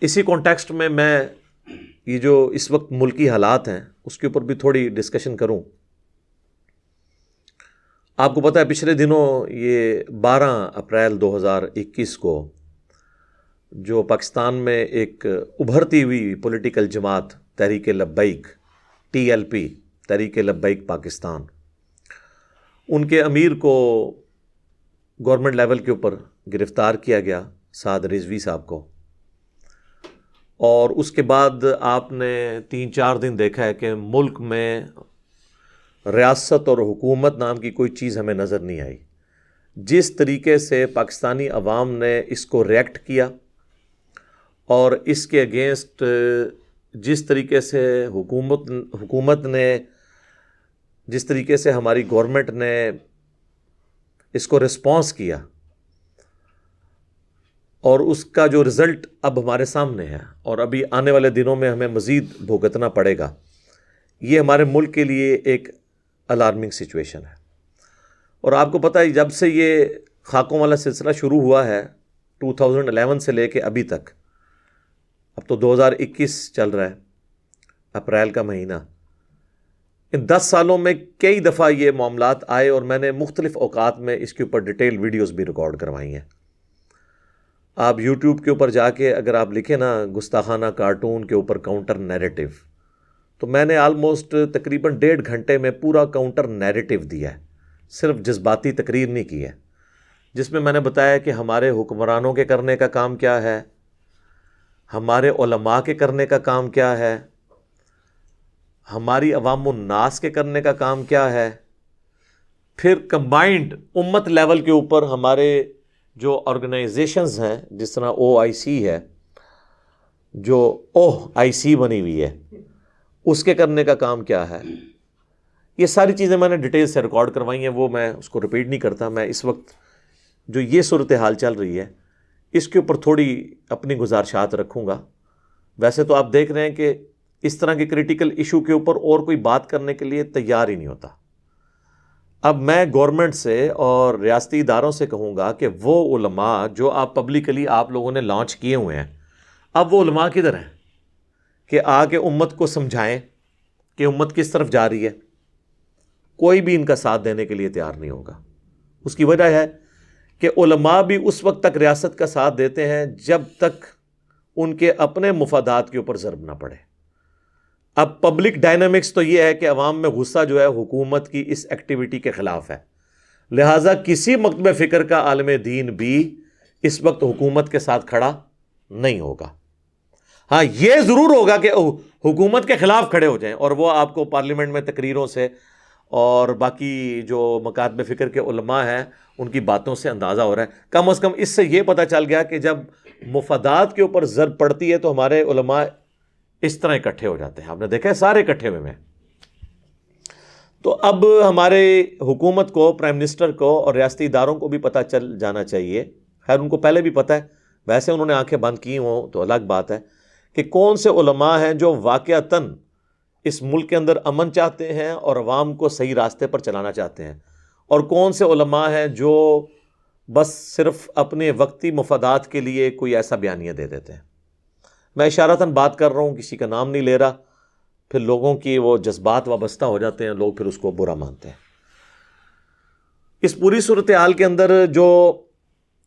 اسی کانٹیکسٹ میں یہ جو اس وقت ملکی حالات ہیں اس کے اوپر بھی تھوڑی ڈسکشن کروں. آپ کو پتہ ہے پچھلے دنوں یہ 12 اپریل 2021 کو جو پاکستان میں ایک ابھرتی ہوئی پولیٹیکل جماعت تحریک لبیک TLP تحریک لبیک پاکستان، ان کے امیر کو گورنمنٹ لیول کے اوپر گرفتار کیا گیا، سعد رضوی صاحب کو. اور اس کے بعد آپ نے 3-4 دن دیکھا ہے کہ ملک میں ریاست اور حکومت نام کی کوئی چیز ہمیں نظر نہیں آئی. جس طریقے سے پاکستانی عوام نے اس کو ریئیکٹ کیا اور اس کے اگینسٹ جس طریقے سے حکومت نے، جس طریقے سے ہماری گورنمنٹ نے اس کو رسپانس کیا، اور اس کا جو رزلٹ اب ہمارے سامنے ہے اور ابھی آنے والے دنوں میں ہمیں مزید بھگتنا پڑے گا، یہ ہمارے ملک کے لیے ایک الارمنگ سچویشن ہے. اور آپ کو پتہ ہے جب سے یہ خاکوں والا سلسلہ شروع ہوا ہے 2011 سے لے کے ابھی تک، اب تو 2021 چل رہا ہے، اپریل کا مہینہ، ان 10 سالوں میں کئی دفعہ یہ معاملات آئے اور میں نے مختلف اوقات میں اس کے اوپر ڈیٹیل ویڈیوز بھی ریکارڈ کروائی ہیں. آپ یوٹیوب کے اوپر جا کے اگر آپ لکھیں نا گستاخانہ کارٹون کے اوپر کاؤنٹر نیریٹو، تو میں نے آلموسٹ تقریباً 1.5 گھنٹے میں پورا کاؤنٹر نیریٹو دیا ہے، صرف جذباتی تقریر نہیں کی ہے، جس میں نے بتایا کہ ہمارے حکمرانوں کے کرنے کا کام کیا ہے، ہمارے علماء کے کرنے کا کام کیا ہے، ہماری عوام الناس کے کرنے کا کام کیا ہے، پھر کمبائنڈ امت لیول کے اوپر ہمارے جو آرگنائزیشنز ہیں، جس طرح OIC ہے، جو OIC بنی ہوئی ہے، اس کے کرنے کا کام کیا ہے. یہ ساری چیزیں میں نے ڈیٹیل سے ریکارڈ کروائی ہیں، وہ میں اس کو ریپیٹ نہیں کرتا. میں اس وقت جو یہ صورتحال چل رہی ہے اس کے اوپر تھوڑی اپنی گزارشات رکھوں گا. ویسے تو آپ دیکھ رہے ہیں کہ اس طرح کے کریٹیکل ایشو کے اوپر اور کوئی بات کرنے کے لیے تیار ہی نہیں ہوتا. اب میں گورنمنٹ سے اور ریاستی اداروں سے کہوں گا کہ وہ علماء جو آپ پبلکلی آپ لوگوں نے لانچ کیے ہوئے ہیں، اب وہ علماء کدھر ہیں کہ آ کے امت کو سمجھائیں کہ امت کس طرف جا رہی ہے؟ کوئی بھی ان کا ساتھ دینے کے لیے تیار نہیں ہوگا. اس کی وجہ ہے کہ علماء بھی اس وقت تک ریاست کا ساتھ دیتے ہیں جب تک ان کے اپنے مفادات کے اوپر ضرب نہ پڑے. اب پبلک ڈائنامکس تو یہ ہے کہ عوام میں غصہ جو ہے حکومت کی اس ایکٹیویٹی کے خلاف ہے، لہٰذا کسی مکتب فکر کا عالم دین بھی اس وقت حکومت کے ساتھ کھڑا نہیں ہوگا. ہاں یہ ضرور ہوگا کہ حکومت کے خلاف کھڑے ہو جائیں، اور وہ آپ کو پارلیمنٹ میں تقریروں سے اور باقی جو مکاتب فکر کے علماء ہیں ان کی باتوں سے اندازہ ہو رہا ہے. کم از کم اس سے یہ پتہ چل گیا کہ جب مفادات کے اوپر ضرب پڑتی ہے تو ہمارے علماء اس طرح اکٹھے ہو جاتے ہیں. آپ نے دیکھا ہے سارے اکٹھے ہوئے ہیں. تو اب ہمارے حکومت کو، پرائم منسٹر کو اور ریاستی اداروں کو بھی پتہ چل جانا چاہیے، خیر ان کو پہلے بھی پتہ ہے، ویسے انہوں نے آنکھیں بند کی ہوں تو الگ بات ہے، کہ کون سے علماء ہیں جو واقعتاً اس ملک کے اندر امن چاہتے ہیں اور عوام کو صحیح راستے پر چلانا چاہتے ہیں، اور کون سے علماء ہیں جو بس صرف اپنے وقتی مفادات کے لیے کوئی ایسا بیانیہ دے دیتے ہیں. میں اشارتاً بات کر رہا ہوں، کسی کا نام نہیں لے رہا، پھر لوگوں کی وہ جذبات وابستہ ہو جاتے ہیں، لوگ پھر اس کو برا مانتے ہیں. اس پوری صورتحال کے اندر جو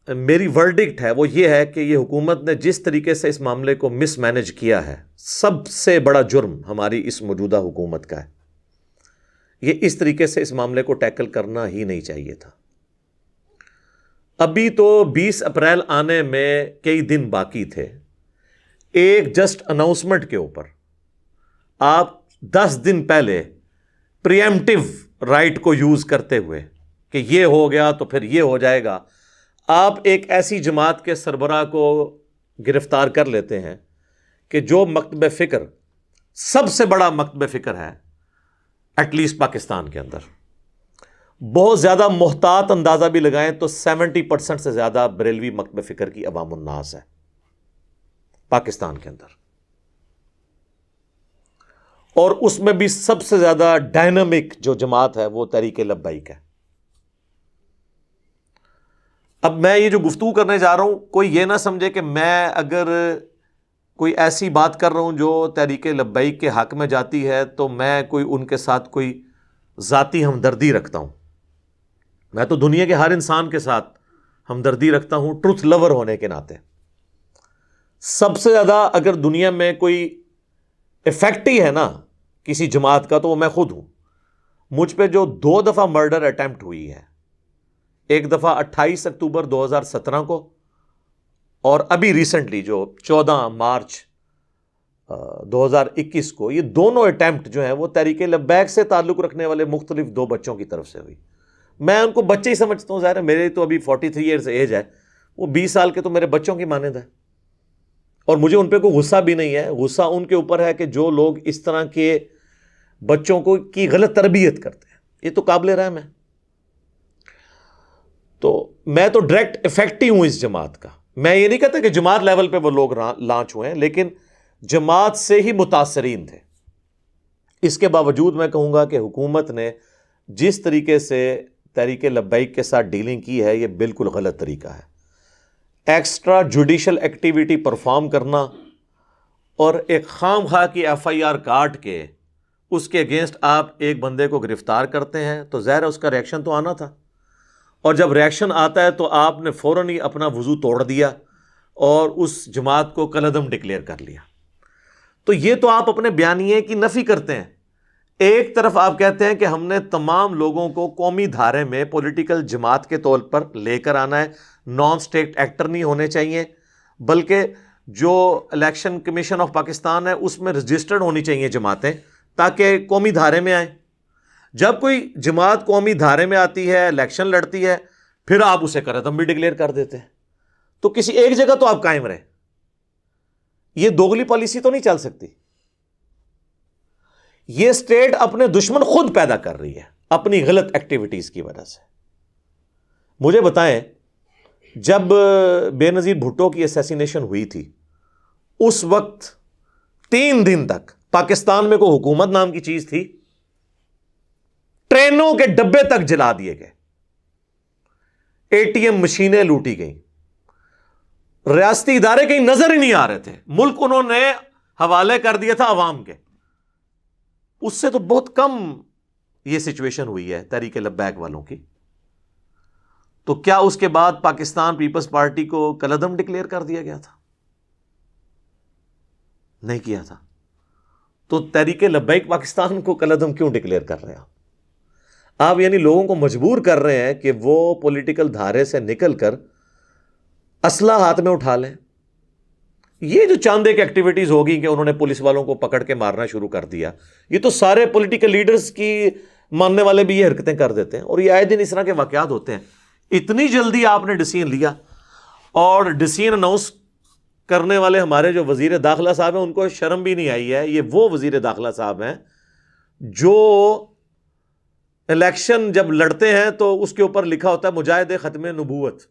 میری ورڈکٹ ہے وہ یہ ہے کہ یہ حکومت نے جس طریقے سے اس معاملے کو مس مینج کیا ہے، سب سے بڑا جرم ہماری اس موجودہ حکومت کا ہے. یہ اس طریقے سے اس معاملے کو ٹیکل کرنا ہی نہیں چاہیے تھا. ابھی تو 20 اپریل آنے میں کئی دن باقی تھے. ایک جسٹ اناؤنسمنٹ کے اوپر آپ 10 دن پہلے پریمپٹیو رائٹ کو یوز کرتے ہوئے کہ یہ ہو گیا تو پھر یہ ہو جائے گا، آپ ایک ایسی جماعت کے سربراہ کو گرفتار کر لیتے ہیں کہ جو مکتب فکر سب سے بڑا مکتب فکر ہے ایٹ لیسٹ پاکستان کے اندر. بہت زیادہ محتاط اندازہ بھی لگائیں تو 70% سے زیادہ بریلوی مکتب فکر کی عوام الناس ہے پاکستان کے اندر، اور اس میں بھی سب سے زیادہ ڈائنامک جو جماعت ہے وہ تحریک لبیک ہے. اب میں یہ جو گفتگو کرنے جا رہا ہوں، کوئی یہ نہ سمجھے کہ میں اگر کوئی ایسی بات کر رہا ہوں جو تحریک لبیک کے حق میں جاتی ہے تو میں کوئی ان کے ساتھ کوئی ذاتی ہمدردی رکھتا ہوں. میں تو دنیا کے ہر انسان کے ساتھ ہمدردی رکھتا ہوں ٹروتھ لور ہونے کے ناطے. سب سے زیادہ اگر دنیا میں کوئی افیکٹ ہی ہے نا کسی جماعت کا تو وہ میں خود ہوں. مجھ پہ جو 2 دفعہ مرڈر اٹیمپٹ ہوئی ہے، ایک دفعہ 28 اکتوبر 2017 کو، اور ابھی ریسنٹلی جو 14 مارچ 2021 کو، یہ دونوں اٹیمپٹ جو ہیں وہ تحریک لبیک سے تعلق رکھنے والے مختلف 2 بچوں کی طرف سے ہوئی. میں ان کو بچے ہی سمجھتا ہوں، ظاہر ہے میرے تو ابھی 43 ایئرز ایج ہے، وہ 20 سال کے تو میرے بچوں کی مانند ہے. اور مجھے ان پہ کوئی غصہ بھی نہیں ہے. غصہ ان کے اوپر ہے کہ جو لوگ اس طرح کے بچوں کو کی غلط تربیت کرتے ہیں. یہ تو قابل رحم ہے. تو میں تو ڈائریکٹ افیکٹ ہی ہوں اس جماعت کا. میں یہ نہیں کہتا کہ جماعت لیول پہ وہ لوگ لانچ ہوئے ہیں، لیکن جماعت سے ہی متاثرین تھے. اس کے باوجود میں کہوں گا کہ حکومت نے جس طریقے سے تحریک لبیک کے ساتھ ڈیلنگ کی ہے یہ بالکل غلط طریقہ ہے. ایکسٹرا جوڈیشل ایکٹیویٹی پرفارم کرنا اور ایک خام خواہ کی FIR کاٹ کے اس کے اگینسٹ آپ ایک بندے کو گرفتار کرتے ہیں تو ظاہر ہے اس کا ریئیکشن تو آنا تھا. اور جب ریئیکشن آتا ہے تو آپ نے فوراً ہی اپنا وضو توڑ دیا اور اس جماعت کو کالعدم ڈکلیئر کر لیا. تو یہ تو آپ اپنے بیانیے کی نفی کرتے ہیں. ایک طرف آپ کہتے ہیں کہ ہم نے تمام لوگوں کو قومی دھارے میں پولیٹیکل جماعت کے طور پر لے کر آنا ہے، نان اسٹیٹ ایکٹر نہیں ہونے چاہیے، بلکہ جو الیکشن کمیشن آف پاکستان ہے اس میں رجسٹرڈ ہونی چاہیے جماعتیں تاکہ قومی دھارے میں آئیں. جب کوئی جماعت قومی دھارے میں آتی ہے، الیکشن لڑتی ہے، پھر آپ اسے کالعدم بھی ڈکلیئر کر دیتے ہیں. تو کسی ایک جگہ تو آپ قائم رہیں. یہ دوگلی پالیسی تو نہیں چل سکتی. یہ اسٹیٹ اپنے دشمن خود پیدا کر رہی ہے اپنی غلط ایکٹیویٹیز کی وجہ سے. مجھے بتائیں جب بے نظیر بھٹو کی اسیسینیشن ہوئی تھی اس وقت 3 دن تک پاکستان میں کوئی حکومت نام کی چیز تھی؟ ٹرینوں کے ڈبے تک جلا دیے گئے، ATM مشینیں لوٹی گئیں، ریاستی ادارے کہیں نظر ہی نہیں آ رہے تھے. ملک انہوں نے حوالے کر دیا تھا عوام کے. اس سے تو بہت کم یہ سچویشن ہوئی ہے تحریک لبیک والوں کی. تو کیا اس کے بعد پاکستان پیپلز پارٹی کو کالعدم ڈکلیئر کر دیا گیا تھا؟ نہیں کیا تھا. تو تحریک لبیک پاکستان کو کالعدم کیوں ڈکلیئر کر رہے ہیں آپ؟ یعنی لوگوں کو مجبور کر رہے ہیں کہ وہ پولیٹیکل دھارے سے نکل کر اسلحہ ہاتھ میں اٹھا لیں. یہ جو چاند ایک ایکٹیویٹیز ہوگی کہ انہوں نے پولیس والوں کو پکڑ کے مارنا شروع کر دیا، یہ تو سارے پولیٹیکل لیڈرز کی ماننے والے بھی یہ حرکتیں کر دیتے ہیں، اور یہ آئے دن اس طرح کے واقعات ہوتے ہیں. اتنی جلدی آپ نے ڈیسیژن لیا، اور ڈیسیژن اناؤنس کرنے والے ہمارے جو وزیر داخلہ صاحب ہیں ان کو شرم بھی نہیں آئی ہے. یہ وہ وزیر داخلہ صاحب ہیں جو الیکشن جب لڑتے ہیں تو اس کے اوپر لکھا ہوتا ہے مجاہد ختم نبوت،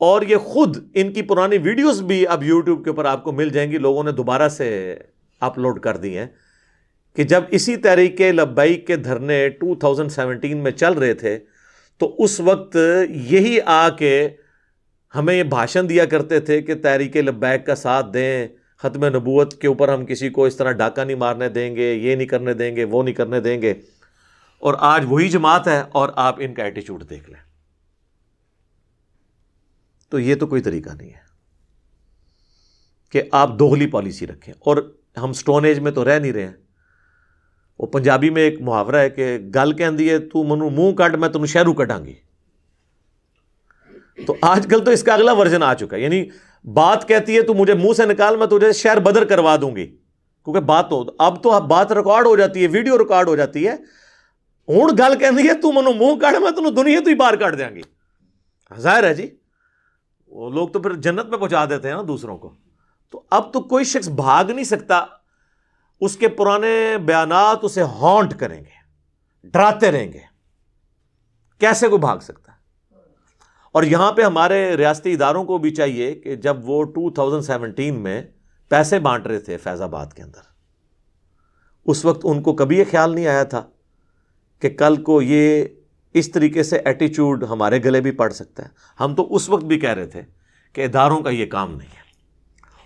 اور یہ خود ان کی پرانی ویڈیوز بھی اب یوٹیوب کے اوپر آپ کو مل جائیں گی، لوگوں نے دوبارہ سے اپلوڈ کر دی ہیں، کہ جب اسی تحریک لبیک کے دھرنے 2017 میں چل رہے تھے تو اس وقت یہی آ کے ہمیں یہ بھاشن دیا کرتے تھے کہ تحریک لبیک کا ساتھ دیں، ختم نبوت کے اوپر ہم کسی کو اس طرح ڈاکہ نہیں مارنے دیں گے، یہ نہیں کرنے دیں گے، وہ نہیں کرنے دیں گے. اور آج وہی جماعت ہے اور آپ ان کا ایٹیچیوڈ دیکھ لیں. تو یہ تو کوئی طریقہ نہیں ہے کہ آپ دوغلی پالیسی رکھیں. اور ہم سٹون ایج میں تو رہ نہیں رہے ہیں. وہ پنجابی میں ایک محاورہ ہے کہ گل کہندی ہے تو منو منہ کٹ میں تنوں شہرو کٹاں گی. تو آج کل تو اس کا اگلا ورژن آ چکا ہے، یعنی بات کہتی ہے تو مجھے منہ سے نکال، میں تجھے شہر بدر کروا دوں گی. کیونکہ بات تو اب تو بات ریکارڈ ہو جاتی ہے، ویڈیو ریکارڈ ہو جاتی ہے. ہوں گل کہندی ہے تو منو منہ کٹ میں تنوں دنیا تو ہی باہر کٹ دیاں گی. ظاہر ہے جی وہ لوگ تو پھر جنت میں پہنچا دیتے ہیں نا دوسروں کو. تو اب تو کوئی شخص بھاگ نہیں سکتا، اس کے پرانے بیانات اسے ہانٹ کریں گے، ڈراتے رہیں گے. کیسے کوئی بھاگ سکتا ہے؟ اور یہاں پہ ہمارے ریاستی اداروں کو بھی چاہیے کہ جب وہ 2017 میں پیسے بانٹ رہے تھے فیض آباد کے اندر، اس وقت ان کو کبھی یہ خیال نہیں آیا تھا کہ کل کو یہ اس طریقے سے ایٹیچیوڈ ہمارے گلے بھی پڑ سکتا ہے. ہم تو اس وقت بھی کہہ رہے تھے کہ اداروں کا یہ کام نہیں ہے.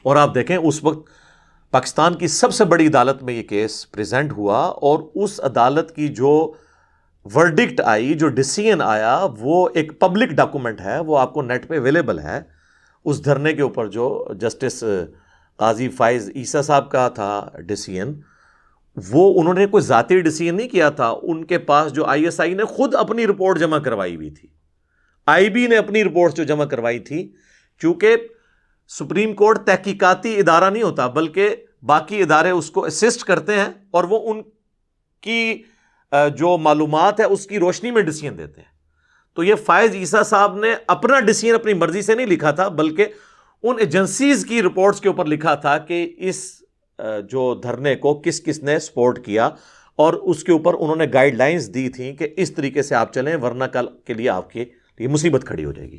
اور آپ دیکھیں اس وقت پاکستان کی سب سے بڑی عدالت میں یہ کیس پریزنٹ ہوا، اور اس عدالت کی جو ورڈکٹ آئی، جو ڈیسیژن آیا، وہ ایک پبلک ڈاکومنٹ ہے، وہ آپ کو نیٹ پہ اویلیبل ہے۔ اس دھرنے کے اوپر جو جسٹس قاضی فائز عیسیٰ صاحب کا تھا ڈیسیژن، وہ انہوں نے کوئی ذاتی ڈیسیژن نہیں کیا تھا، ان کے پاس جو آئی ایس آئی نے خود اپنی رپورٹ جمع کروائی ہوئی تھی، آئی بی نے اپنی رپورٹ جو جمع کروائی تھی، چونکہ سپریم کورٹ تحقیقاتی ادارہ نہیں ہوتا بلکہ باقی ادارے اس کو اسسٹ کرتے ہیں، اور وہ ان کی جو معلومات ہے اس کی روشنی میں ڈیسیژن دیتے ہیں۔ تو یہ فائز عیسیٰ صاحب نے اپنا ڈیسیژن اپنی مرضی سے نہیں لکھا تھا، بلکہ ان ایجنسیز کی رپورٹس کے اوپر لکھا تھا کہ اس جو دھرنے کو کس کس نے سپورٹ کیا، اور اس کے اوپر انہوں نے گائیڈ لائنز دی تھیں کہ اس طریقے سے آپ چلیں، ورنہ کل کے لیے آپ کی یہ مصیبت کھڑی ہو جائے گی۔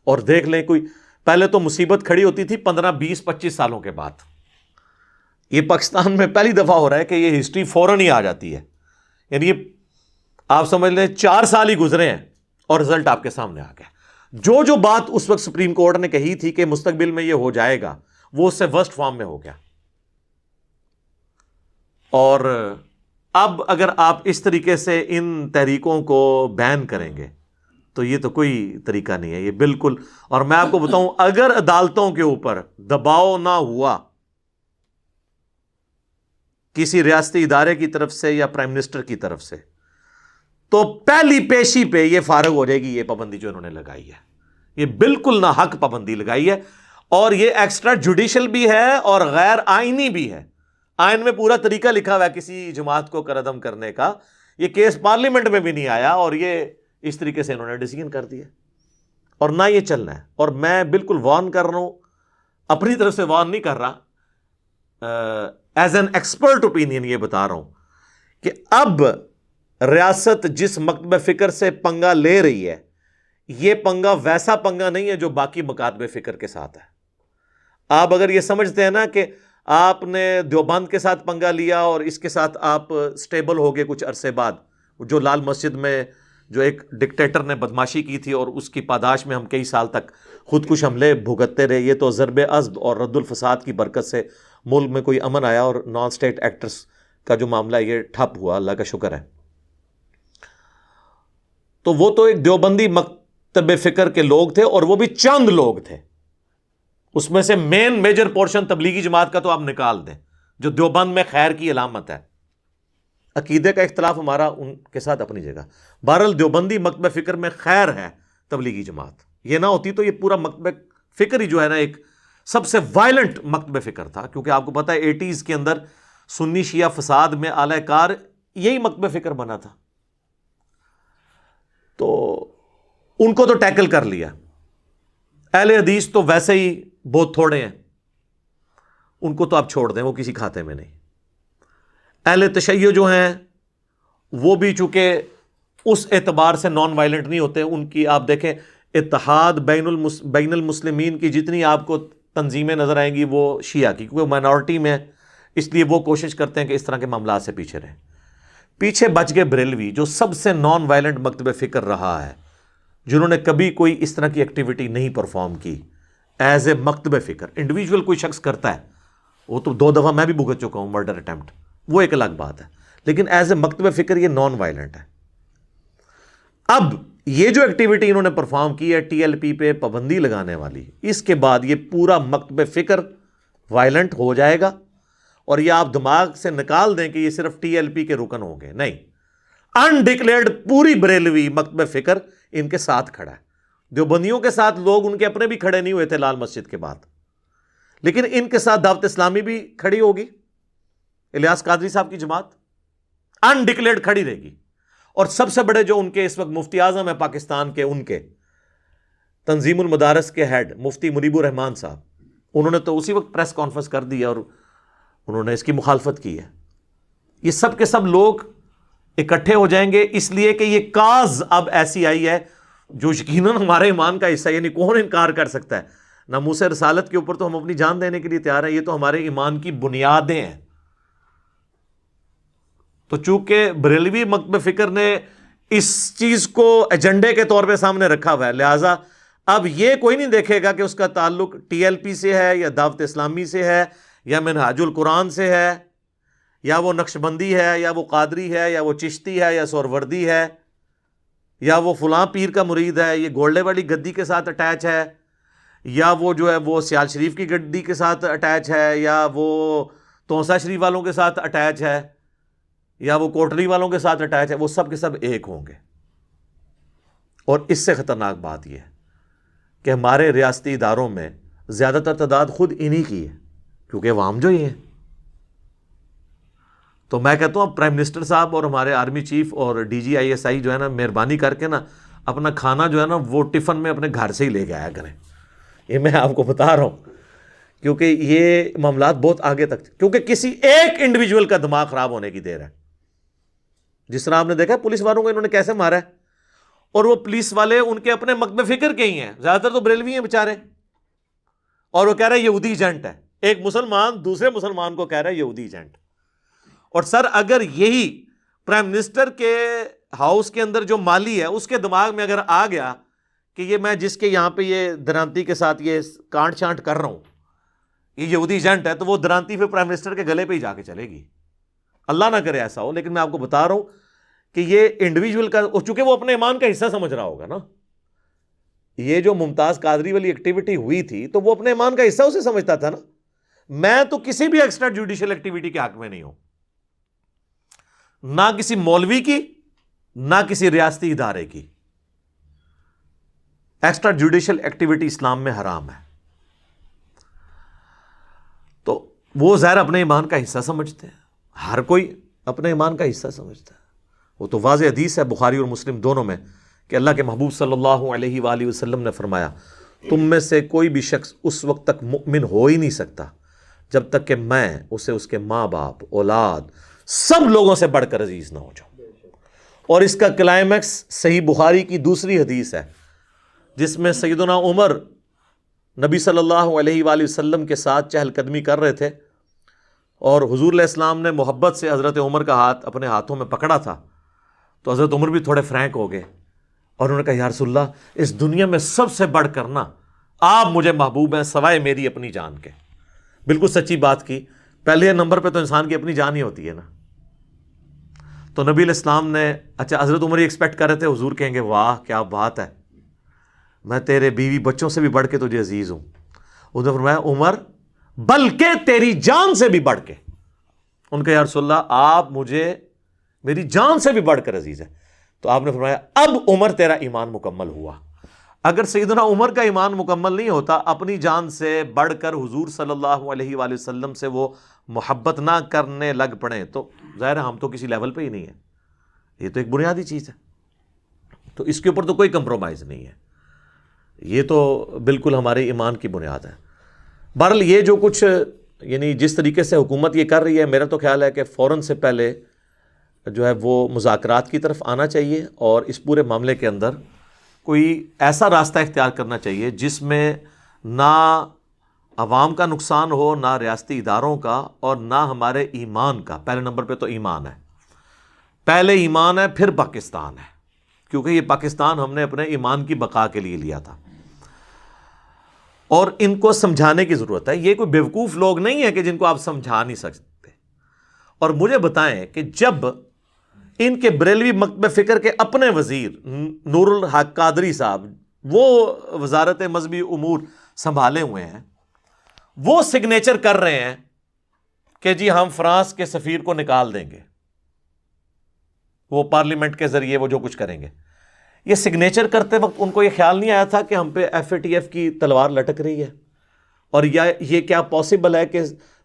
اور دیکھ لیں، کوئی پہلے تو مصیبت کھڑی ہوتی تھی 15 20 25 سالوں کے بعد، یہ پاکستان میں پہلی دفعہ ہو رہا ہے کہ یہ ہسٹری فوراً ہی آ جاتی ہے، یعنی یہ آپ سمجھ لیں 4 سال ہی گزرے ہیں اور رزلٹ آپ کے سامنے آ گیا۔ جو بات اس وقت سپریم کورٹ نے کہی تھی کہ مستقبل میں یہ ہو جائے گا، وہ اس سے ورسٹ فارم میں ہو گیا۔ اور اب اگر آپ اس طریقے سے ان تحریکوں کو بین کریں گے تو یہ تو کوئی طریقہ نہیں ہے، یہ بالکل۔ اور میں آپ کو بتاؤں، اگر عدالتوں کے اوپر دباؤ نہ ہوا کسی ریاستی ادارے کی طرف سے یا پرائم منسٹر کی طرف سے، تو پہلی پیشی پہ یہ فارغ ہو جائے گی یہ پابندی جو انہوں نے لگائی ہے۔ یہ بالکل ناحق پابندی لگائی ہے، اور یہ ایکسٹرا جوڈیشل بھی ہے اور غیر آئینی بھی ہے۔ آئین میں پورا طریقہ لکھا ہوا ہے کسی جماعت کو قردم کرنے کا، یہ کیس پارلیمنٹ میں بھی نہیں آیا، اور یہ اس طریقے سے انہوں نے ڈیسیژن کر دیا، اور نہ یہ چلنا ہے۔ اور میں بالکل وارن کر رہا ہوں، اپنی طرف سے وارن نہیں کر رہا، ایز این ایکسپرٹ اوپینین یہ بتا رہا ہوں کہ اب ریاست جس مکتب فکر سے پنگا لے رہی ہے، یہ پنگا ویسا پنگا نہیں ہے جو باقی مکاتب فکر کے ساتھ ہے۔ آپ اگر یہ سمجھتے ہیں نا کہ آپ نے دیوبند کے ساتھ پنگا لیا اور اس کے ساتھ آپ سٹیبل ہو گئے کچھ عرصے بعد، جو لال مسجد میں جو ایک ڈکٹیٹر نے بدماشی کی تھی اور اس کی پاداش میں ہم کئی سال تک خودکش حملے بھگتتے رہے، یہ تو ضرب عضب اور رد الفساد کی برکت سے ملک میں کوئی امن آیا، اور نان سٹیٹ ایکٹرز کا جو معاملہ یہ ٹھپ ہوا، اللہ کا شکر ہے۔ تو وہ تو ایک دیوبندی مکتب فکر کے لوگ تھے، اور وہ بھی چند لوگ تھے، اس میں سے میجر پورشن تبلیغی جماعت کا تو آپ نکال دیں، جو دیوبند میں خیر کی علامت ہے۔ عقیدے کا اختلاف ہمارا ان کے ساتھ اپنی جگہ، بہرحال دیوبندی مکتب فکر میں خیر ہے تبلیغی جماعت، یہ نہ ہوتی تو یہ پورا مکتب فکر ہی جو ہے نا ایک سب سے وائلنٹ مکتب فکر تھا، کیونکہ آپ کو پتا ہے 80s کے اندر سنی شیعہ فساد میں اعلی کار یہی مکتب فکر بنا تھا، تو ان کو تو ٹیکل کر لیا۔ اہل حدیث تو ویسے ہی بہت تھوڑے ہیں، ان کو تو آپ چھوڑ دیں، وہ کسی کھاتے میں نہیں۔ اہل تشیع جو ہیں وہ بھی چونکہ اس اعتبار سے نان وائلنٹ نہیں ہوتے، ان کی آپ دیکھیں اتحاد بین المسلمین کی جتنی آپ کو تنظیمیں نظر آئیں گی وہ شیعہ کی، کیونکہ مائنورٹی میں، اس لیے وہ کوشش کرتے ہیں کہ اس طرح کے معاملات سے پیچھے رہیں۔ پیچھے بچ گئے بریلوی، جو سب سے نان وائلنٹ مکتب فکر رہا ہے، جنہوں نے کبھی کوئی اس طرح کی ایکٹیویٹی نہیں پرفارم کی ایز اے مکتب فکر۔ انڈیویجول کوئی شخص کرتا ہے، وہ تو 2 دفعہ میں بھی بھگت چکا ہوں مرڈر اٹیمپٹ، وہ ایک الگ بات ہے، لیکن ایز اے مکتب فکر یہ نان وائلنٹ ہے۔ اب یہ جو ایکٹیویٹی انہوں نے پرفارم کی ہے ٹی ایل پی پہ پابندی لگانے والی، اس کے بعد یہ پورا مکتب فکر وائلنٹ ہو جائے گا، اور یہ آپ دماغ سے نکال دیں کہ یہ صرف ٹی ایل پی کے رکن ہوں گے، نہیں، انڈکلیئرڈ پوری بریلوی مکتب فکر ان کے ساتھ کھڑا ہے۔ دیوبندیوں کے ساتھ لوگ ان کے اپنے بھی کھڑے نہیں ہوئے تھے لال مسجد کے بعد، لیکن ان کے ساتھ دعوت اسلامی بھی کھڑی ہوگی، الیاس قادری صاحب کی جماعت انڈکلیئرڈ کھڑی رہے گی، اور سب سے بڑے جو ان کے اس وقت مفتی اعظم ہے پاکستان کے، ان کے تنظیم المدارس کے ہیڈ مفتی مریب الرحمان صاحب، انہوں نے تو اسی وقت پریس کانفرنس کر دی اور انہوں نے اس کی مخالفت کی ہے۔ یہ سب کے سب لوگ اکٹھے ہو جائیں گے، اس لیے کہ یہ کاز اب ایسی آئی ہے جو یقیناً ہمارے ایمان کا حصہ ہے، یعنی کون انکار کر سکتا ہے؟ ناموس رسالت کے اوپر تو ہم اپنی جان دینے کے لیے تیار ہیں، یہ تو ہمارے ایمان کی بنیادیں ہیں۔ تو چونکہ بریلوی مکتب فکر نے اس چیز کو ایجنڈے کے طور پہ سامنے رکھا ہوا ہے، لہٰذا اب یہ کوئی نہیں دیکھے گا کہ اس کا تعلق ٹی ایل پی سے ہے یا دعوت اسلامی سے ہے یا منہاج القرآن سے ہے یا وہ نقشبندی ہے یا وہ قادری ہے یا وہ چشتی ہے یا سہروردی ہے یا وہ فلاں پیر کا مرید ہے، یہ گولڈے والی گدی کے ساتھ اٹیچ ہے، یا وہ جو ہے وہ سیال شریف کی گدی کے ساتھ اٹیچ ہے، یا وہ تونسا شریف والوں کے ساتھ اٹیچ ہے، یا وہ کوٹری والوں کے ساتھ اٹیچ ہے، وہ سب کے سب ایک ہوں گے۔ اور اس سے خطرناک بات یہ ہے کہ ہمارے ریاستی اداروں میں زیادہ تر تعداد خود انہی کی ہے، کیونکہ عوام جو ہی ہیں۔ تو میں کہتا ہوں اب پرائم منسٹر صاحب اور ہمارے آرمی چیف اور D G I S I جو ہے نا، مہربانی کر کے نا اپنا کھانا جو ہے نا وہ ٹفن میں اپنے گھر سے ہی لے کے آیا کریں۔ یہ میں آپ کو بتا رہا ہوں، کیونکہ یہ معاملات بہت آگے تک، کیونکہ کسی ایک انڈیویجول کا دماغ خراب ہونے کی دیر ہے۔ جس طرح آپ نے دیکھا پولیس والوں کو انہوں نے کیسے مارا ہے، اور وہ پولیس والے ان کے اپنے مکتب فکر کے ہی ہیں، زیادہ تر تو بریلوی ہیں بیچارے، اور وہ کہہ رہے ہیں یہودی ایجنٹ ہے۔ ایک مسلمان دوسرے مسلمان کو کہہ رہا ہے یہودی ایجنٹ۔ اور سر اگر یہی پرائم منسٹر کے ہاؤس کے اندر جو مالی ہے اس کے دماغ میں اگر آ گیا کہ یہ میں جس کے یہاں پہ یہ درانتی کے ساتھ یہ کانٹ چانٹ کر رہا ہوں یہ یہودی ایجنٹ ہے، تو وہ درانتی پھر پرائم منسٹر کے گلے پہ ہی جا کے چلے گی۔ اللہ نہ کرے ایسا ہو، لیکن میں آپ کو بتا رہا ہوں کہ یہ انڈیویجول کا، چونکہ وہ اپنے ایمان کا حصہ سمجھ رہا ہوگا نا، یہ جو ممتاز قادری والی ایکٹیویٹی ہوئی تھی تو وہ اپنے ایمان کا حصہ اسے سمجھتا تھا نا۔ میں تو کسی بھی ایکسٹرا جوڈیشل ایکٹیویٹی کے حق میں نہیں ہوں، نہ کسی مولوی کی نہ کسی ریاستی ادارے کی۔ ایکسٹرا جوڈیشل ایکٹیویٹی اسلام میں حرام ہے۔ تو وہ ظاہر اپنے ایمان کا حصہ سمجھتے ہیں، ہر کوئی اپنے ایمان کا حصہ سمجھتا ہے۔ وہ تو واضح حدیث ہے بخاری اور مسلم دونوں میں کہ اللہ کے محبوب صلی اللہ علیہ وآلہ وسلم نے فرمایا تم میں سے کوئی بھی شخص اس وقت تک مؤمن ہو ہی نہیں سکتا جب تک کہ میں اسے اس کے ماں باپ، اولاد، سب لوگوں سے بڑھ کر عزیز نہ ہو جاؤں۔ اور اس کا کلائمیکس صحیح بخاری کی دوسری حدیث ہے جس میں سیدنا عمر نبی صلی اللہ علیہ وآلہ وسلم کے ساتھ چہل قدمی کر رہے تھے، اور حضور علیہ السلام نے محبت سے حضرت عمر کا ہاتھ اپنے ہاتھوں میں پکڑا تھا، تو حضرت عمر بھی تھوڑے فرینک ہو گئے اور انہوں نے کہا یا رسول اللہ اس دنیا میں سب سے بڑھ کر نا آپ مجھے محبوب ہیں سوائے میری اپنی جان کے۔ بالکل سچی بات کی، پہلے نمبر پہ تو انسان کی اپنی جان ہی ہوتی ہے نا۔ تو نبی علیہ السلام نے، اچھا حضرت عمر یہ ایکسپیکٹ کر رہے تھے حضور کہیں گے واہ کیا بات ہے، میں تیرے بیوی بچوں سے بھی بڑھ کے تجھے عزیز ہوں۔ انہوں نے فرمایا عمر بلکہ تیری جان سے بھی بڑھ کے۔ ان کا یا رسول اللہ آپ مجھے میری جان سے بھی بڑھ کر عزیز ہے۔ تو آپ نے فرمایا اب عمر تیرا ایمان مکمل ہوا۔ اگر سیدنا عمر کا ایمان مکمل نہیں ہوتا، اپنی جان سے بڑھ کر حضور صلی اللہ علیہ وآلہ وسلم سے وہ محبت نہ کرنے لگ پڑے، تو ظاہر ہے ہم تو کسی لیول پہ ہی نہیں ہیں۔ یہ تو ایک بنیادی چیز ہے، تو اس کے اوپر تو کوئی کمپرومائز نہیں ہے، یہ تو بالکل ہمارے ایمان کی بنیاد ہے۔ بہرحال یہ جو کچھ یعنی جس طریقے سے حکومت یہ کر رہی ہے، میرا تو خیال ہے کہ فوراً سے پہلے جو ہے وہ مذاکرات کی طرف آنا چاہیے، اور اس پورے معاملے کے اندر کوئی ایسا راستہ اختیار کرنا چاہیے جس میں نہ عوام کا نقصان ہو، نہ ریاستی اداروں کا، اور نہ ہمارے ایمان کا۔ پہلے نمبر پہ تو ایمان ہے، پہلے ایمان ہے پھر پاکستان ہے، کیونکہ یہ پاکستان ہم نے اپنے ایمان کی بقا کے لیے لیا تھا، اور ان کو سمجھانے کی ضرورت ہے۔ یہ کوئی بیوقوف لوگ نہیں ہے کہ جن کو آپ سمجھا نہیں سکتے۔ اور مجھے بتائیں کہ جب ان کے بریلوی مکتب فکر کے اپنے وزیر نور الحق قادری صاحب، وہ وزارت مذہبی امور سنبھالے ہوئے ہیں، وہ سگنیچر کر رہے ہیں کہ جی ہم فرانس کے سفیر کو نکال دیں گے، وہ پارلیمنٹ کے ذریعے وہ جو کچھ کریں گے، یہ سگنیچر کرتے وقت ان کو یہ خیال نہیں آیا تھا کہ ہم پہ ایف اے ٹی ایف کی تلوار لٹک رہی ہے، اور یہ کیا پاسبل ہے کہ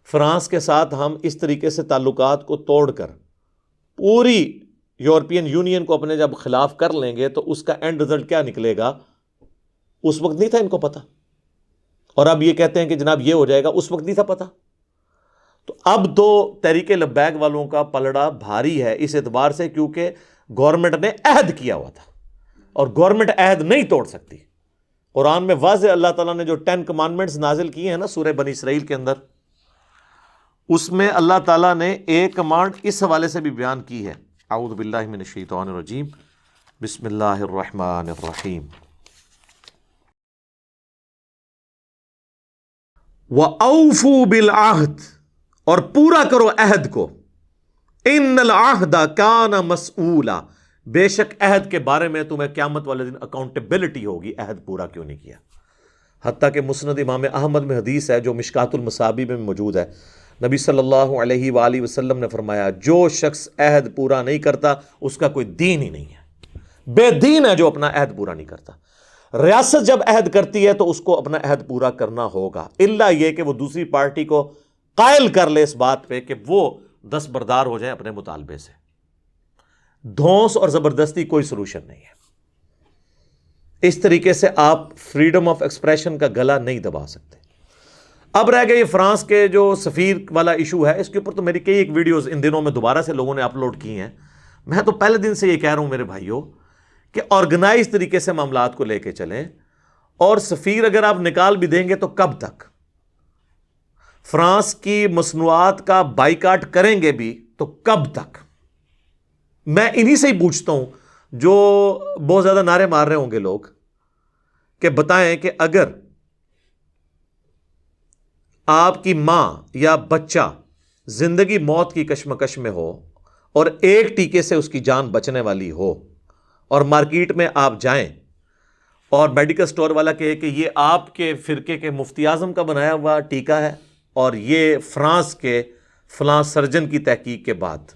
فرانس کے ساتھ ہم اس طریقے سے تعلقات کو توڑ کر پوری یورپین یونین کو اپنے جب خلاف کر لیں گے تو اس کا اینڈ رزلٹ کیا نکلے گا، اس وقت نہیں تھا ان کو پتا، اور اب یہ کہتے ہیں کہ جناب یہ ہو جائے گا، اس وقت نہیں تھا پتا۔ تو اب تو تحریک لبیک والوں کا پلڑا بھاری ہے اس اعتبار سے کیونکہ گورنمنٹ نے عہد کیا ہوا تھا، اور گورنمنٹ عہد نہیں توڑ سکتی۔ قرآن میں واضح اللہ تعالیٰ نے جو 10 کمانڈمنٹس نازل کیے ہیں نا سورہ بنی اسرائیل کے اندر، اس میں اللہ تعالیٰ نے ایک کمانڈ اس حوالے سے بھی بیان کی ہے، اعوذ باللہ من الشیطان الرجیم، بسم اللہ الرحمن الرحیم۔ وَأَوْفُوا بِالْعَهْدِ، اور پورا کرو عہد کو، اِنَّ الْعَهْدَ كَانَ مَسْئُولًا، بے شک عہد کے بارے میں تمہیں قیامت والے دن اکاؤنٹیبلٹی ہوگی، عہد پورا کیوں نہیں کیا۔ حتیٰ کہ مسند امام احمد میں حدیث ہے جو مشکات المصابیح میں موجود ہے، نبی صلی اللہ علیہ وآلہ وسلم نے فرمایا جو شخص عہد پورا نہیں کرتا اس کا کوئی دین ہی نہیں ہے، بے دین ہے جو اپنا عہد پورا نہیں کرتا۔ ریاست جب عہد کرتی ہے تو اس کو اپنا عہد پورا کرنا ہوگا، الا یہ کہ وہ دوسری پارٹی کو قائل کر لے اس بات پہ کہ وہ دستبردار ہو جائیں اپنے مطالبے سے۔ دھونس اور زبردستی کوئی سلوشن نہیں ہے۔ اس طریقے سے آپ فریڈم آف ایکسپریشن کا گلا نہیں دبا سکتے۔ اب رہ گیا یہ فرانس کے جو سفیر والا ایشو ہے، اس کے اوپر تو میری کئی ایک ویڈیوز ان دنوں میں دوبارہ سے لوگوں نے اپلوڈ کی ہیں۔ میں تو پہلے دن سے یہ کہہ رہا ہوں میرے بھائیوں کہ آرگنائز طریقے سے معاملات کو لے کے چلیں، اور سفیر اگر آپ نکال بھی دیں گے تو کب تک؟ فرانس کی مصنوعات کا بائیکاٹ کریں گے بھی تو کب تک؟ میں انہی سے ہی پوچھتا ہوں جو بہت زیادہ نعرے مار رہے ہوں گے لوگ، کہ بتائیں کہ اگر آپ کی ماں یا بچہ زندگی موت کی کشمکش میں ہو اور ایک ٹیکے سے اس کی جان بچنے والی ہو، اور مارکیٹ میں آپ جائیں اور میڈیکل سٹور والا کہے کہ یہ آپ کے فرقے کے مفتی اعظم کا بنایا ہوا ٹیکہ ہے اور یہ فرانس کے فلاں سرجن کی تحقیق کے بعد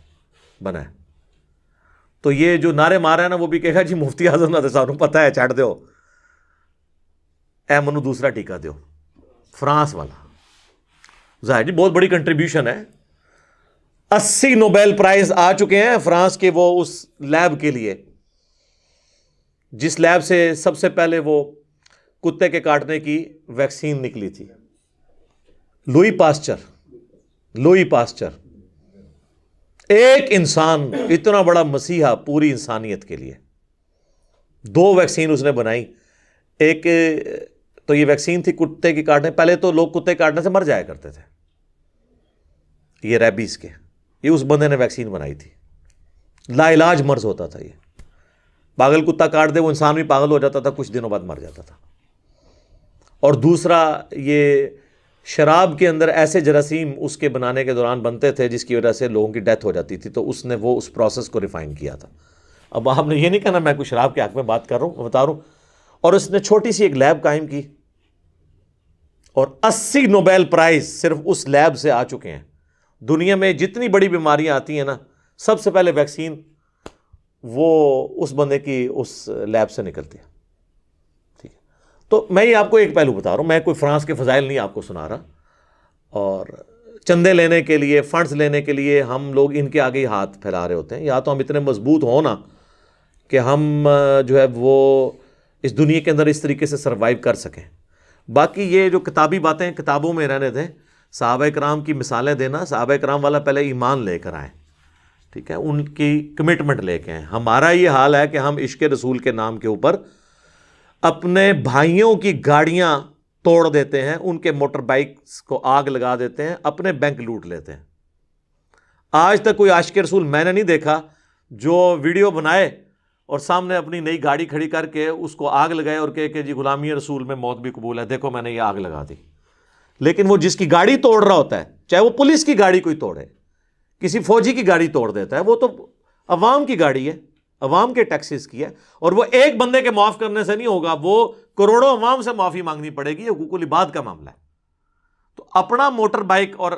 بنا ہے، تو یہ جو نعرے مارا ہے نا وہ بھی کہے گا جی مفتی اعظم نے سانوں پتہ ہے، چھڑ دیو اے منو دوسرا ٹیکہ دیو فرانس والا۔ ظاہر جی بہت بڑی کنٹریبیوشن ہے، 80 نوبیل پرائز آ چکے ہیں فرانس کے وہ اس لیب کے لیے جس لیب سے سب سے پہلے وہ کتے کے کاٹنے کی ویکسین نکلی تھی، لوئی پاسچر، ایک انسان اتنا بڑا مسیحا پوری انسانیت کے لیے، 2 ویکسین اس نے بنائی۔ ایک تو یہ ویکسین تھی کتے کی کاٹنے، پہلے تو لوگ کتے کاٹنے سے مر جایا کرتے تھے، یہ ریبیز کے، یہ اس بندے نے ویکسین بنائی تھی، لا علاج مرض ہوتا تھا، یہ پاگل کتا کاٹ دے وہ انسان بھی پاگل ہو جاتا تھا، کچھ دنوں بعد مر جاتا تھا۔ اور دوسرا یہ شراب کے اندر ایسے جراثیم اس کے بنانے کے دوران بنتے تھے جس کی وجہ سے لوگوں کی ڈیتھ ہو جاتی تھی، تو اس نے وہ اس پروسیس کو ریفائن کیا تھا۔ اب آپ نے یہ نہیں کہنا میں کوئی شراب کے حق میں بات کر رہا ہوں، بتا رہا ہوں۔ اور اس نے چھوٹی سی ایک لیب قائم کی اور 80 نوبیل پرائز صرف اس لیب سے آ چکے ہیں۔ دنیا میں جتنی بڑی بیماریاں آتی ہیں نا، سب سے پہلے ویکسین وہ اس بندے کی اس لیب سے نکلتی ہے، ٹھیک ہے۔ تو میں یہ آپ کو ایک پہلو بتا رہا ہوں، میں کوئی فرانس کے فضائل نہیں آپ کو سنا رہا، اور چندے لینے کے لیے، فنڈز لینے کے لیے ہم لوگ ان کے آگے ہی ہاتھ پھیلا رہے ہوتے ہیں۔ یا تو ہم اتنے مضبوط ہوں نا کہ ہم جو ہے وہ اس دنیا کے اندر اس طریقے سے سروائیو کر سکیں۔ باقی یہ جو کتابی باتیں کتابوں میں رہنے دیں، صحابہ کرام کی مثالیں دینا، صحابہ کرام والا پہلے ایمان لے کر آئیں، ٹھیک ہے، ان کی کمٹمنٹ لے کے آئیں۔ ہمارا یہ حال ہے کہ ہم عشق رسول کے نام کے اوپر اپنے بھائیوں کی گاڑیاں توڑ دیتے ہیں، ان کے موٹر بائکس کو آگ لگا دیتے ہیں، اپنے بینک لوٹ لیتے ہیں۔ آج تک کوئی عاشق رسول میں نے نہیں دیکھا جو ویڈیو بنائے اور سامنے اپنی نئی گاڑی کھڑی کر کے اس کو آگ لگائے اور کہے کہ جی غلامی رسول میں موت بھی قبول ہے، دیکھو میں نے یہ آگ لگا دی۔ لیکن وہ جس کی گاڑی توڑ رہا ہوتا ہے، چاہے وہ پولیس کی گاڑی کوئی توڑے، کسی فوجی کی گاڑی توڑ دیتا ہے، وہ تو عوام کی گاڑی ہے، عوام کے ٹیکسز کی ہے، اور وہ ایک بندے کے معاف کرنے سے نہیں ہوگا، وہ کروڑوں عوام سے معافی مانگنی پڑے گی، یہ حقوق العباد کا معاملہ ہے۔ تو اپنا موٹر بائک اور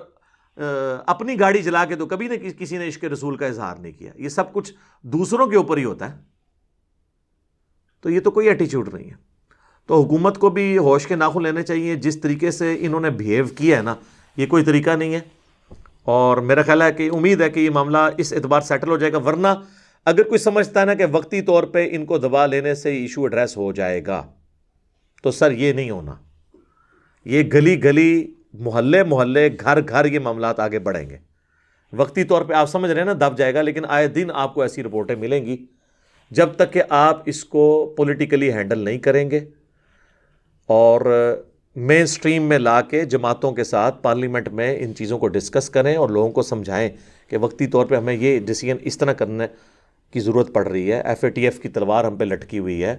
اپنی گاڑی جلا کے تو کبھی نہ کسی نے عشق رسول کا اظہار نہیں کیا، یہ سب کچھ دوسروں کے اوپر ہی ہوتا ہے، تو یہ تو کوئی ایٹیچیوڈ نہیں ہے۔ تو حکومت کو بھی ہوش کے ناخن لینے چاہیے، جس طریقے سے انہوں نے بہیو کیا ہے نا، یہ کوئی طریقہ نہیں ہے، اور میرا خیال ہے کہ امید ہے کہ یہ معاملہ اس اعتبار سیٹل ہو جائے گا، ورنہ اگر کوئی سمجھتا ہے نا کہ وقتی طور پہ ان کو دبا لینے سے ایشو ایڈریس ہو جائے گا، تو سر یہ نہیں ہونا، یہ گلی گلی، محلے محلے، گھر گھر یہ معاملات آگے بڑھیں گے۔ وقتی طور پہ آپ سمجھ رہے ہیں نا دب جائے گا، لیکن آئے دن آپ کو ایسی رپورٹیں ملیں گی، جب تک کہ آپ اس کو پولیٹیکلی ہینڈل نہیں کریں گے اور مین سٹریم میں لا کے جماعتوں کے ساتھ پارلیمنٹ میں ان چیزوں کو ڈسکس کریں اور لوگوں کو سمجھائیں کہ وقتی طور پہ ہمیں یہ ڈیسیژن اس طرح کرنے کی ضرورت پڑ رہی ہے، FATF کی تلوار ہم پہ لٹکی ہوئی ہے،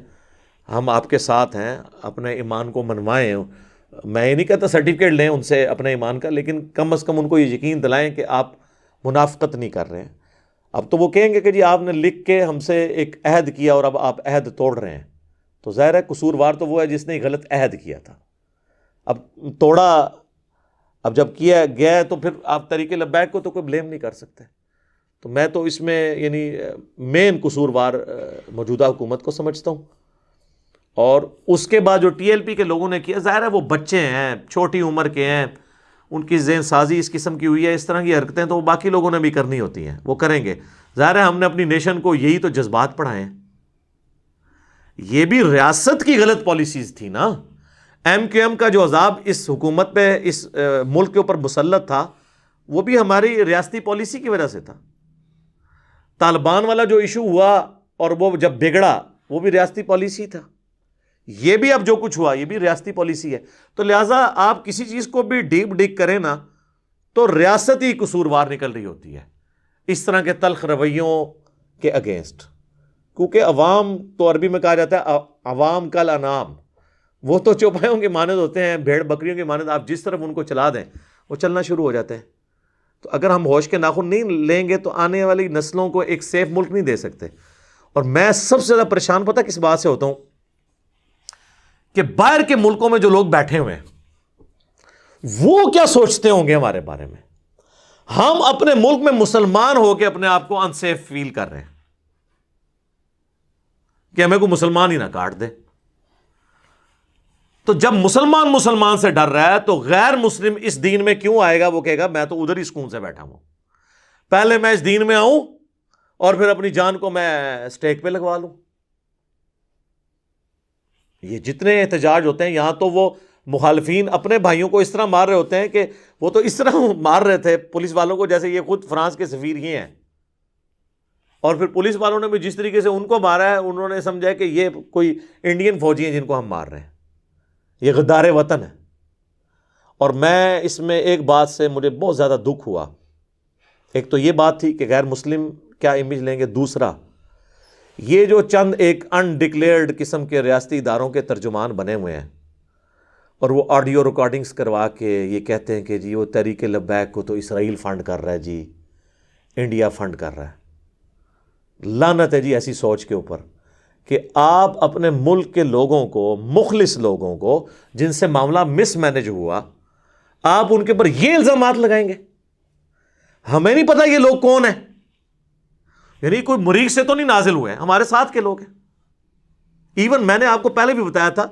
ہم آپ کے ساتھ ہیں، اپنے ایمان کو منوائیں، میں یہ نہیں کہتا سرٹیفکیٹ لیں ان سے اپنے ایمان کا، لیکن کم از کم ان کو یہ یقین دلائیں کہ آپ منافقت نہیں کر رہے ہیں۔ اب تو وہ کہیں گے کہ جی آپ نے لکھ کے ہم سے ایک عہد کیا اور اب آپ عہد توڑ رہے ہیں، تو ظاہر ہے قصوروار تو وہ ہے جس نے غلط عہد کیا تھا، اب توڑا، اب جب کیا گیا تو پھر آپ طریق لبیک کو تو کوئی بلیم نہیں کر سکتے۔ تو میں تو اس میں یعنی مین قصوروار موجودہ حکومت کو سمجھتا ہوں۔ اور اس کے بعد جو ٹی ایل پی کے لوگوں نے کیا، ظاہر ہے وہ بچے ہیں، چھوٹی عمر کے ہیں، ان کی ذہن سازی اس قسم کی ہوئی ہے، اس طرح کی حرکتیں تو وہ باقی لوگوں نے بھی کرنی ہوتی ہیں، وہ کریں گے۔ ظاہر ہے ہم نے اپنی نیشن کو یہی تو جذبات پڑھائے ہیں۔ یہ بھی ریاست کی غلط پالیسیز تھی نا۔ ایم کیو ایم کا جو عذاب اس حکومت پہ، اس ملک کے اوپر مسلط تھا، وہ بھی ہماری ریاستی پالیسی کی وجہ سے تھا۔ طالبان والا جو ایشو ہوا اور وہ جب بگڑا، وہ بھی ریاستی پالیسی تھا۔ یہ بھی اب جو کچھ ہوا یہ بھی ریاستی پالیسی ہے۔ تو لہٰذا آپ کسی چیز کو بھی ڈیپ ڈگ کریں نا تو ریاست ہی قصوروار نکل رہی ہوتی ہے اس طرح کے تلخ رویوں کے اگینسٹ، کیونکہ عوام تو عربی میں کہا جاتا ہے عوام کل انعام، وہ تو چوپایوں کے مانند ہوتے ہیں، بھیڑ بکریوں کے مانند، آپ جس طرف ان کو چلا دیں وہ چلنا شروع ہو جاتے ہیں۔ تو اگر ہم ہوش کے ناخن نہیں لیں گے تو آنے والی نسلوں کو ایک سیف ملک نہیں دے سکتے۔ اور میں سب سے زیادہ پریشان پتہ کس بات سے ہوتا ہوں کہ باہر کے ملکوں میں جو لوگ بیٹھے ہوئے ہیں وہ کیا سوچتے ہوں گے ہمارے بارے میں۔ ہم اپنے ملک میں مسلمان ہو کے اپنے آپ کو انسیف فیل کر رہے ہیں کہ ہمیں کوئی مسلمان ہی نہ کاٹ دے۔ تو جب مسلمان سے ڈر رہا ہے تو غیر مسلم اس دین میں کیوں آئے گا؟ وہ کہے گا میں تو ادھر ہی سکون سے بیٹھا ہوں، پہلے میں اس دین میں آؤں اور پھر اپنی جان کو میں سٹیک پہ لگوا لوں۔ یہ جتنے احتجاج ہوتے ہیں یہاں تو وہ مخالفین اپنے بھائیوں کو اس طرح مار رہے ہوتے ہیں کہ وہ تو اس طرح مار رہے تھے پولیس والوں کو جیسے یہ خود فرانس کے سفیر ہی ہیں، اور پھر پولیس والوں نے بھی جس طریقے سے ان کو مارا ہے انہوں نے سمجھا کہ یہ کوئی انڈین فوجی ہیں جن کو ہم مار رہے ہیں، یہ غدار وطن ہے۔ اور میں اس میں ایک بات سے مجھے بہت زیادہ دکھ ہوا، ایک تو یہ بات تھی کہ غیر مسلم کیا امیج لیں گے، دوسرا یہ جو چند ایک انڈکلیئرڈ قسم کے ریاستی اداروں کے ترجمان بنے ہوئے ہیں اور وہ آڈیو ریکارڈنگز کروا کے یہ کہتے ہیں کہ جی وہ تحریک لبیک کو تو اسرائیل فنڈ کر رہا ہے، جی انڈیا فنڈ کر رہا ہے۔ لعنت ہے جی ایسی سوچ کے اوپر کہ آپ اپنے ملک کے لوگوں کو، مخلص لوگوں کو جن سے معاملہ مس مینج ہوا، آپ ان کے اوپر یہ الزامات لگائیں گے۔ ہمیں نہیں پتا یہ لوگ کون ہیں، یعنی کوئی مریخ سے تو نہیں نازل ہوئے ہیں، ہمارے ساتھ کے لوگ ہیں۔ ایون میں نے آپ کو پہلے بھی بتایا تھا،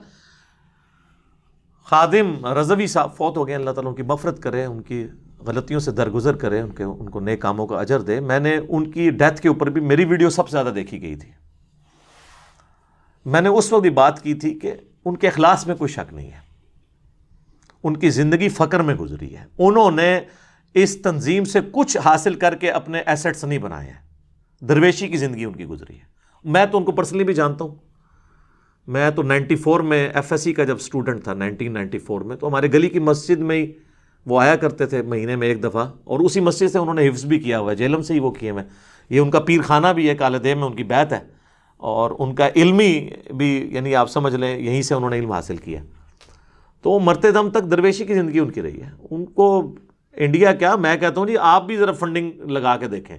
خادم رضوی صاحب فوت ہو گئے، اللہ تعالیٰ ان کی مغفرت کرے، ان کی غلطیوں سے درگزر کرے، ان کو نیک کاموں کا اجر دے۔ میں نے ان کی ڈیتھ کے اوپر بھی میری ویڈیو سب سے زیادہ دیکھی گئی تھی۔ میں نے اس وقت بھی بات کی تھی کہ ان کے اخلاص میں کوئی شک نہیں ہے، ان کی زندگی فقر میں گزری ہے، انہوں نے اس تنظیم سے کچھ حاصل کر کے اپنے ایسٹس نہیں بنائے ہیں، درویشی کی زندگی ان کی گزری ہے۔ میں تو ان کو پرسنلی بھی جانتا ہوں، میں تو 94 میں ایف ایس سی کا جب اسٹوڈنٹ تھا 1994 میں، تو ہمارے گلی کی مسجد میں ہی وہ آیا کرتے تھے مہینے میں ایک دفعہ، اور اسی مسجد سے انہوں نے حفظ بھی کیا ہوا ہے، جیلم سے ہی وہ کیے ہوئے، یہ ان کا پیر خانہ بھی ہے، کالے دیم میں ان کی بیت ہے، اور ان کا علمی بھی یعنی آپ سمجھ لیں یہیں سے انہوں نے علم حاصل کیا۔ تو مرتے دم تک درویشی کی زندگی ان کی رہی ہے۔ ان کو انڈیا کیا، میں کہتا ہوں جی آپ بھی ذرا فنڈنگ لگا کے دیکھیں۔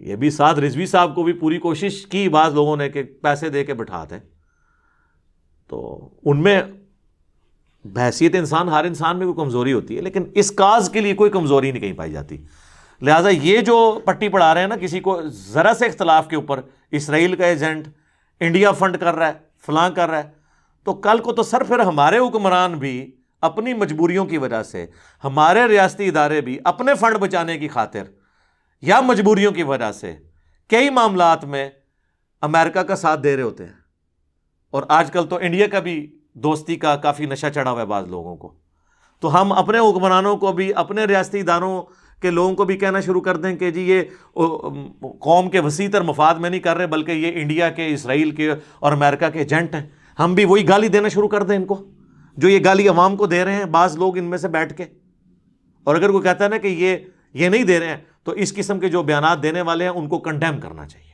یہ بھی ساتھ رضوی صاحب کو بھی پوری کوشش کی بعض لوگوں نے کہ پیسے دے کے بٹھا دیں، تو ان میں بحیثیت انسان ہر انسان میں کوئی کمزوری ہوتی ہے، لیکن اس کاز کے لیے کوئی کمزوری نہیں کہیں پائی جاتی۔ لہٰذا یہ جو پٹی پڑھا رہے ہیں نا کسی کو ذرا سے اختلاف کے اوپر، اسرائیل کا ایجنٹ، انڈیا فنڈ کر رہا ہے، فلاں کر رہا ہے، تو کل کو تو سر پھر ہمارے حکمران بھی اپنی مجبوریوں کی وجہ سے، ہمارے ریاستی ادارے بھی اپنے فنڈ بچانے کی خاطر یا مجبوریوں کی وجہ سے کئی معاملات میں امریکہ کا ساتھ دے رہے ہوتے ہیں۔ اور آج کل تو انڈیا کا بھی دوستی کا کافی نشہ چڑھا ہوا ہے بعض لوگوں کو، تو ہم اپنے حکمرانوں کو بھی، اپنے ریاستی اداروں کے لوگوں کو بھی کہنا شروع کر دیں کہ جی یہ قوم کے وسیع تر مفاد میں نہیں کر رہے بلکہ یہ انڈیا کے، اسرائیل کے اور امریکہ کے ایجنٹ ہیں۔ ہم بھی وہی گالی دینا شروع کر دیں ان کو جو یہ گالی عوام کو دے رہے ہیں بعض لوگ ان میں سے بیٹھ کے۔ اور اگر کوئی کہتا ہے نا کہ یہ نہیں دے رہے ہیں تو اس قسم کے جو بیانات دینے والے ہیں ان کو کنڈیم کرنا چاہیے۔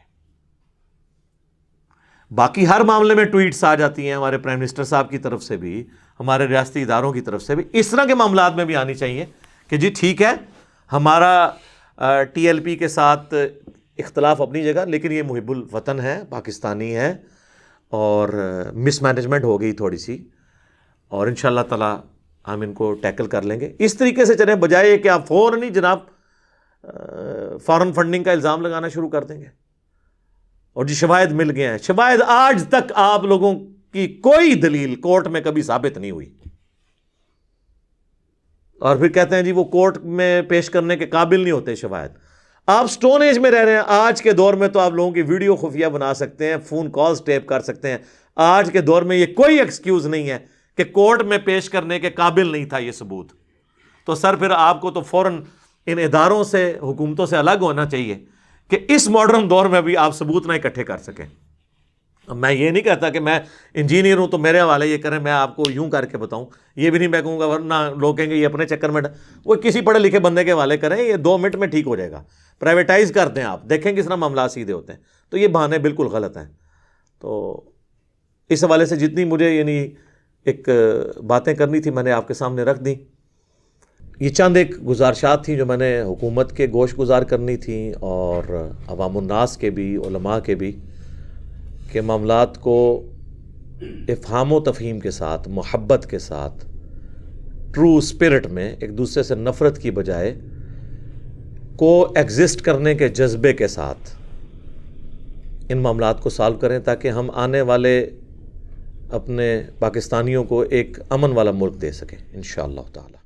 باقی ہر معاملے میں ٹویٹس آ جاتی ہیں ہمارے پرائم منسٹر صاحب کی طرف سے بھی، ہمارے ریاستی اداروں کی طرف سے بھی، اس طرح کے معاملات میں بھی آنی چاہیے کہ جی ٹھیک ہے ہمارا ٹی ایل پی کے ساتھ اختلاف اپنی جگہ، لیکن یہ محب الوطن ہے، پاکستانی ہے، اور مس مینجمنٹ ہو گئی تھوڑی سی، اور ان شاء اللہ تعالیٰ ہم ان کو ٹیکل کر لیں گے۔ اس طریقے سے چلیں، بجائے کہ آپ فوراً ہی جناب فارن فنڈنگ کا الزام لگانا شروع کر دیں گے، اور جی شواہد مل گئے ہیں۔ شواہد آج تک آپ لوگوں کی کوئی دلیل کورٹ میں کبھی ثابت نہیں ہوئی، اور پھر کہتے ہیں جی وہ کورٹ میں پیش کرنے کے قابل نہیں ہوتے شواہد۔ آپ سٹون ایج میں رہ رہے ہیں۔ آج کے دور میں تو آپ لوگوں کی ویڈیو خفیہ بنا سکتے ہیں، فون کالز ٹیپ کر سکتے ہیں۔ آج کے دور میں یہ کوئی ایکسکیوز نہیں ہے کہ کورٹ میں پیش کرنے کے قابل نہیں تھا یہ ثبوت، تو سر پھر آپ کو تو فوراً ان اداروں سے، حکومتوں سے الگ ہونا چاہیے کہ اس ماڈرن دور میں بھی آپ ثبوت نہ اکٹھے کر سکیں۔ میں یہ نہیں کہتا کہ میں انجینئر ہوں تو میرے حوالے یہ کریں، میں آپ کو یوں کر کے بتاؤں، یہ بھی نہیں میں کہوں گا، ورنہ لوگ کہیں گے یہ اپنے چکر میں، وہ کسی پڑھے لکھے بندے کے حوالے کریں، یہ 2 منٹ میں ٹھیک ہو جائے گا۔ پرائیویٹائز کر دیں، آپ دیکھیں کس طرح معاملات سیدھے ہوتے ہیں۔ تو یہ بہانے بالکل غلط ہیں۔ تو اس حوالے سے جتنی مجھے یعنی ایک باتیں کرنی تھی میں نے آپ کے سامنے رکھ دیں۔ یہ چند ایک گزارشات تھیں جو میں نے حکومت کے گوش گزار کرنی تھیں، اور عوام الناس کے بھی، علماء کے بھی، کہ معاملات کو افہام و تفہیم کے ساتھ، محبت کے ساتھ، ٹرو اسپرٹ میں، ایک دوسرے سے نفرت کی بجائے کو ایگزسٹ کرنے کے جذبے کے ساتھ ان معاملات کو سالو کریں، تاکہ ہم آنے والے اپنے پاکستانیوں کو ایک امن والا ملک دے سکیں انشاءاللہ تعالی۔